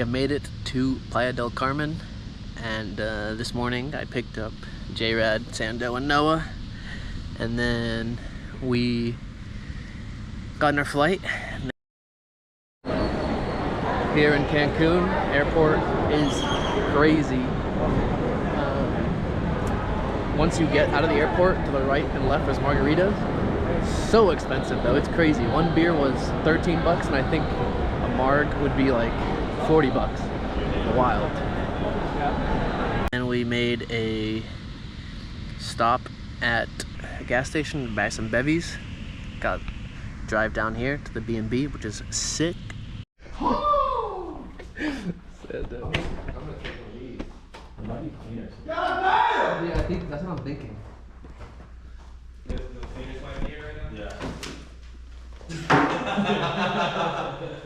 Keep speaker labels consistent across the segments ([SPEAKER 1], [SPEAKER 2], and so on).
[SPEAKER 1] have made it to Playa del Carmen, and this morning I picked up J-Rad, Sando, and Noah, and then we got in our flight. Here in Cancun, airport is crazy. Once you get out of the airport, to the right and left is margaritas. So expensive though, it's crazy. One beer was 13 bucks, and I think a marg would be like 40 bucks. Wild. And we made a stop at a gas station to buy some bevies. Got drive down here to the B&B, which is sick. Yeah, I think that's what I'm thinking.
[SPEAKER 2] The cleaners might be here right now?
[SPEAKER 3] Yeah.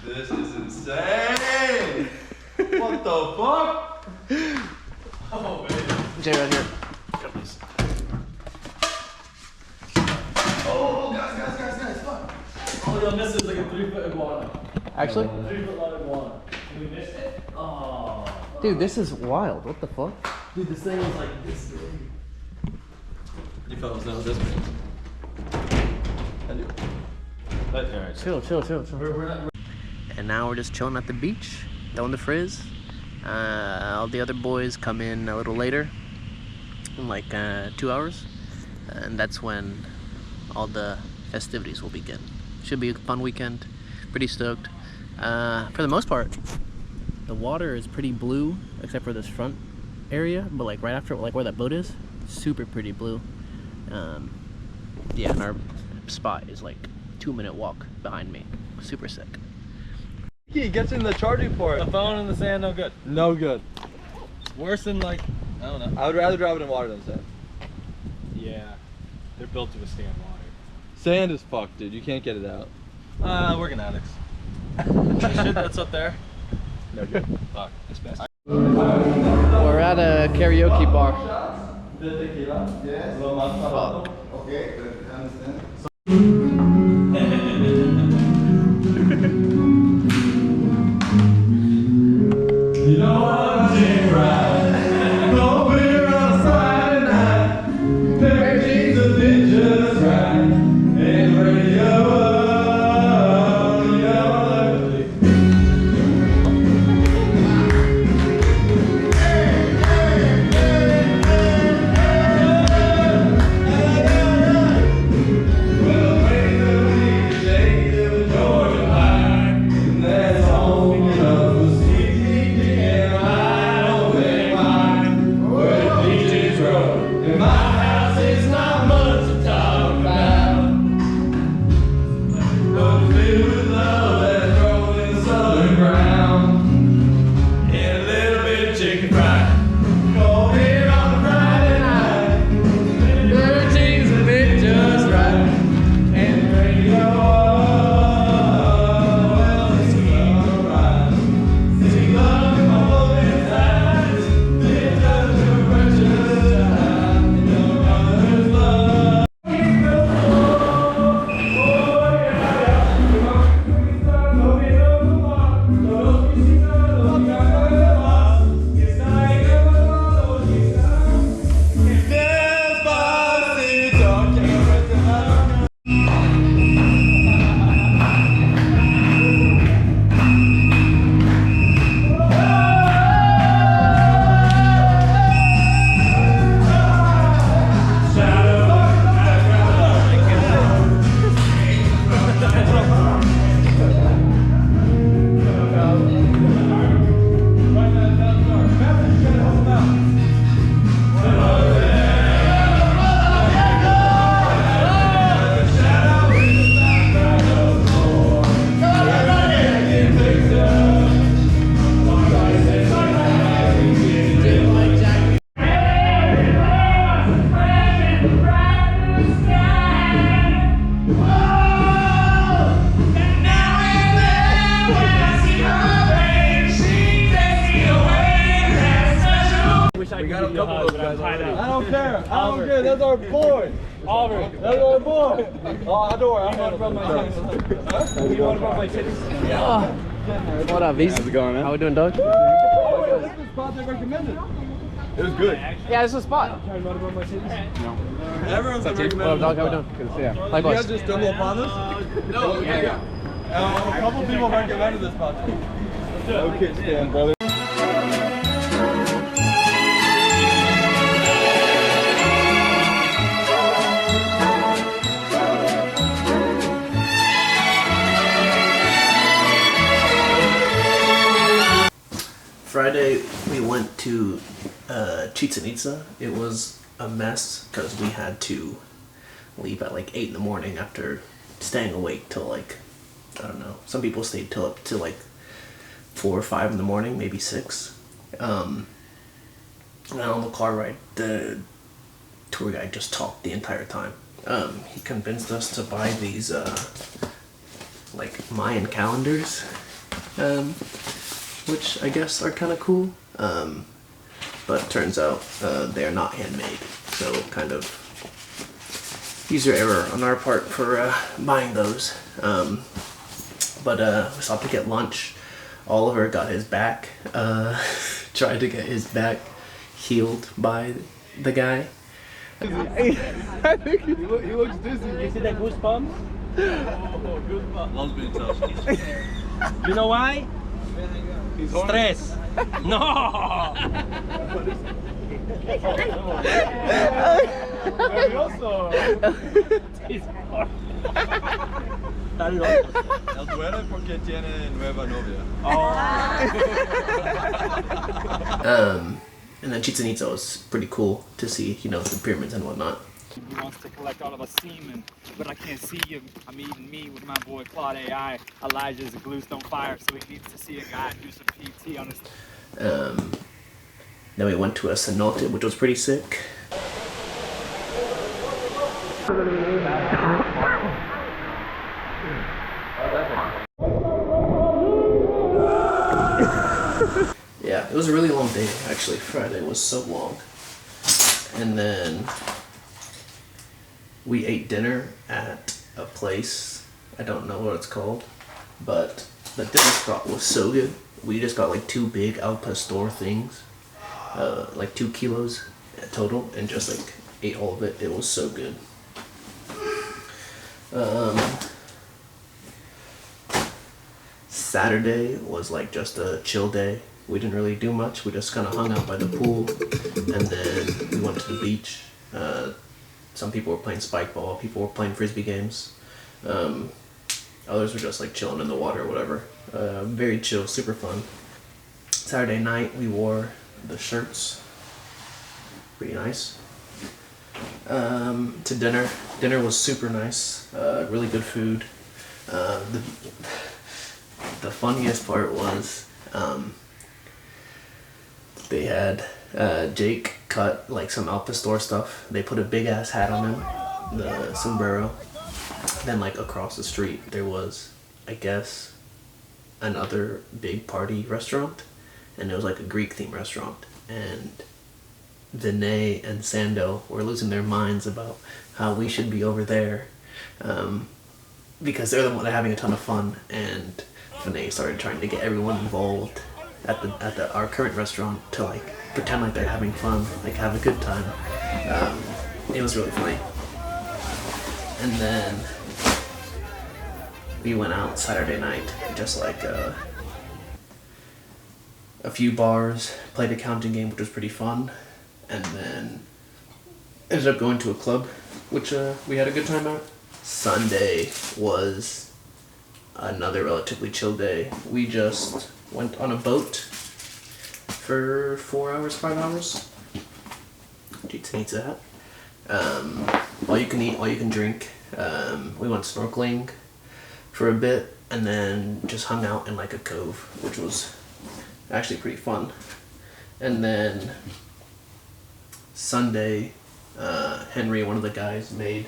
[SPEAKER 3] This is insane! What the fuck? Oh, man.
[SPEAKER 1] Jay, right here.
[SPEAKER 3] Oh, guys, fuck.
[SPEAKER 4] Oh, yo, this is like a 3-foot iguana.
[SPEAKER 1] Actually?
[SPEAKER 4] 3-foot long iguana. We missed it? Oh.
[SPEAKER 1] Dude, this is wild. What the fuck?
[SPEAKER 4] Dude, this thing was like this big.
[SPEAKER 3] You fellas know this big. I do. Alright,
[SPEAKER 1] Chill.
[SPEAKER 4] We're not.
[SPEAKER 1] And now we're just chilling at the beach, throwing the frizz. All the other boys come in a little later, in like 2 hours, and that's when all the festivities will begin. Should be a fun weekend. Pretty stoked. For the most part, the water is pretty blue, except for this front area, but like right after, like where that boat is, super pretty blue. Yeah, and our spot is like 2-minute walk behind me. Super sick.
[SPEAKER 3] He gets in the charging port.
[SPEAKER 2] The phone in the sand, no good.
[SPEAKER 3] No good.
[SPEAKER 2] Worse than like, I don't know.
[SPEAKER 3] I would rather drive it in water than sand.
[SPEAKER 2] Yeah, they're built to withstand water.
[SPEAKER 3] Sand is fucked, dude. You can't get it out.
[SPEAKER 2] Working addicts. The shit that's up there.
[SPEAKER 3] No good.
[SPEAKER 2] Fuck, it's best.
[SPEAKER 1] We're at a karaoke bar.
[SPEAKER 3] The tequila? Yes.
[SPEAKER 1] Fuck.
[SPEAKER 3] Okay, I understand. You know what? Jay Rad. No beer on a Friday night. Pair of jeans that fit just right. And radio. That's our boy.
[SPEAKER 2] Oliver.
[SPEAKER 3] That's our boy. Oh, I don't worry. I'm not from my
[SPEAKER 2] Huh? You want to rub my titties?
[SPEAKER 1] Yeah. What up, V's?
[SPEAKER 3] How's it going, man?
[SPEAKER 1] How we doing, dog?
[SPEAKER 3] It was good.
[SPEAKER 1] Yeah, it's a spot.
[SPEAKER 3] Everyone's recommended.
[SPEAKER 1] What up, dog? How we doing?
[SPEAKER 3] Good to see you. You
[SPEAKER 1] Likewise.
[SPEAKER 3] guys just stumbled upon this? No. Yeah. A couple people recommended this spot to me. Okay, stand, brother.
[SPEAKER 1] Friday, we went to Chichen Itza. It was a mess because we had to leave at like 8 in the morning after staying awake till like, I don't know, some people stayed till up to like 4 or 5 in the morning, maybe 6. And on the car ride, the tour guide just talked the entire time. He convinced us to buy these like Mayan calendars, which I guess are kind of cool, but turns out they are not handmade, so kind of user error on our part for buying those. But we stopped to get lunch. Oliver got his back, tried to get his back healed by the guy.
[SPEAKER 3] I think he looks dizzy.
[SPEAKER 2] You see that goosebumps? Oh, goosebumps. Loves being touched. You know why?
[SPEAKER 3] He's horny.
[SPEAKER 2] Stress. No.
[SPEAKER 3] Él duele porque tiene nueva novia.
[SPEAKER 1] And then Chichen Itza was pretty cool to see, you know, the pyramids and whatnot.
[SPEAKER 5] He wants to collect all of us semen, but I can't see him. I'm eating meat with my boy Claude AI. Elijah's a glue-stone fire, so he needs to see a guy do some PT on his...
[SPEAKER 1] Then we went to a cenote, which was pretty sick. Yeah, it was a really long day, actually. Friday was so long. And then we ate dinner at a place, I don't know what it's called, but the dinner spot was so good. We just got like 2 big al pastor things, like 2 kilos total, and just like ate all of it. It was so good. Saturday was like just a chill day. We didn't really do much. We just kind of hung out by the pool, and then we went to the beach. Some people were playing spike ball, people were playing frisbee games. Others were just like chilling in the water or whatever. Very chill, super fun. Saturday night we wore the shirts. Pretty nice. To dinner. Dinner was super nice. Really good food. The funniest part was they had Jake cut like some al pastor stuff. They put a big ass hat on him, the sombrero. Then like across the street there was, I guess, another big party restaurant, and it was like a Greek themed restaurant, and Vinay and Sando were losing their minds about how we should be over there, because they're the one having a ton of fun, and Vinay started trying to get everyone involved at our current restaurant to like pretend like they're having fun, like have a good time. It was really funny. And then we went out Saturday night, just like a few bars, played a counting game, which was pretty fun, and then ended up going to a club, which we had a good time at. Sunday was another relatively chill day. We just went on a boat for 4 hours, 5 hours. Chichen Itza. All you can eat, all you can drink. We went snorkeling for a bit, and then just hung out in like a cove, which was actually pretty fun. And then Sunday, Henry, one of the guys, made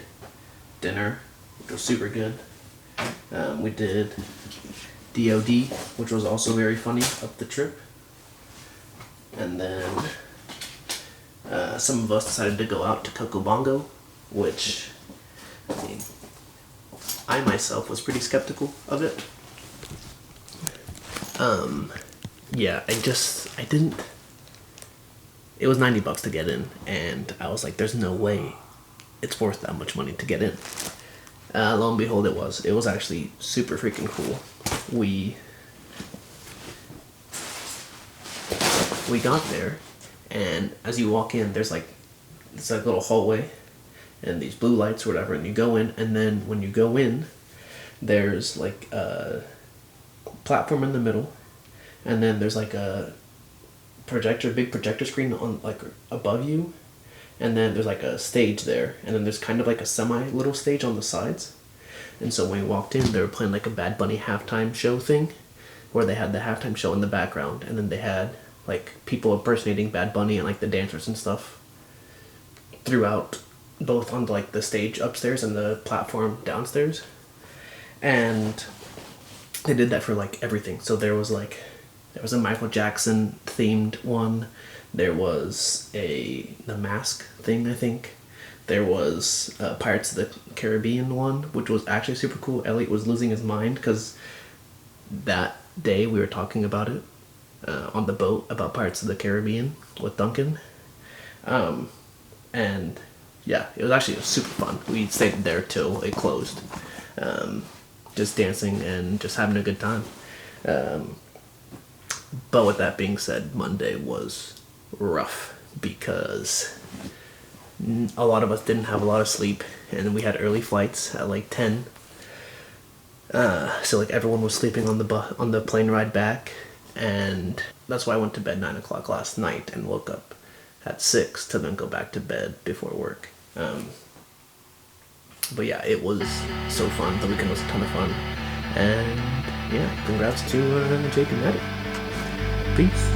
[SPEAKER 1] dinner, which was super good. We did DOD, which was also very funny up the trip. And then some of us decided to go out to Cocobongo, which, I mean, I myself was pretty skeptical of it. Yeah, I didn't. It was $90 to get in, and I was like, "There's no way it's worth that much money to get in." Lo and behold, it was. It was actually super freaking cool. We got there, and as you walk in, there's like it's like a little hallway, and these blue lights or whatever, and you go in, and then when you go in, there's like a platform in the middle, and then there's like a big projector screen on like above you, and then there's like a stage there, and then there's kind of like a semi little stage on the sides. And so when we walked in, they were playing like a Bad Bunny halftime show thing, where they had the halftime show in the background, and then they had like people impersonating Bad Bunny and like the dancers and stuff throughout, both on like the stage upstairs and the platform downstairs. And they did that for like everything. So there was a Michael Jackson themed one. There was the Mask thing, I think. There was Pirates of the Caribbean one, which was actually super cool. Elliot was losing his mind because that day we were talking about it on the boat about Pirates of the Caribbean with Duncan. And yeah, it was actually super fun. We stayed there till it closed. Just dancing and just having a good time. But with that being said, Monday was rough because a lot of us didn't have a lot of sleep, and we had early flights at like 10. So like everyone was sleeping on the plane ride back, and that's why I went to bed 9 o'clock last night and woke up at 6 to then go back to bed before work. But yeah, it was so fun. The weekend was a ton of fun, and yeah, congrats to Jake and Maddie. Peace.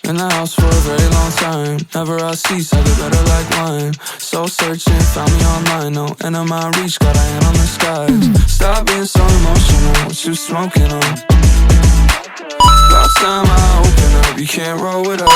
[SPEAKER 6] In the house for a very long time. Never I cease, I get better like wine. Soul searching, found me online. No end of my reach, got a hand on the skies. Stop being so emotional, what you smoking on? About time I open up, you can't roll with us.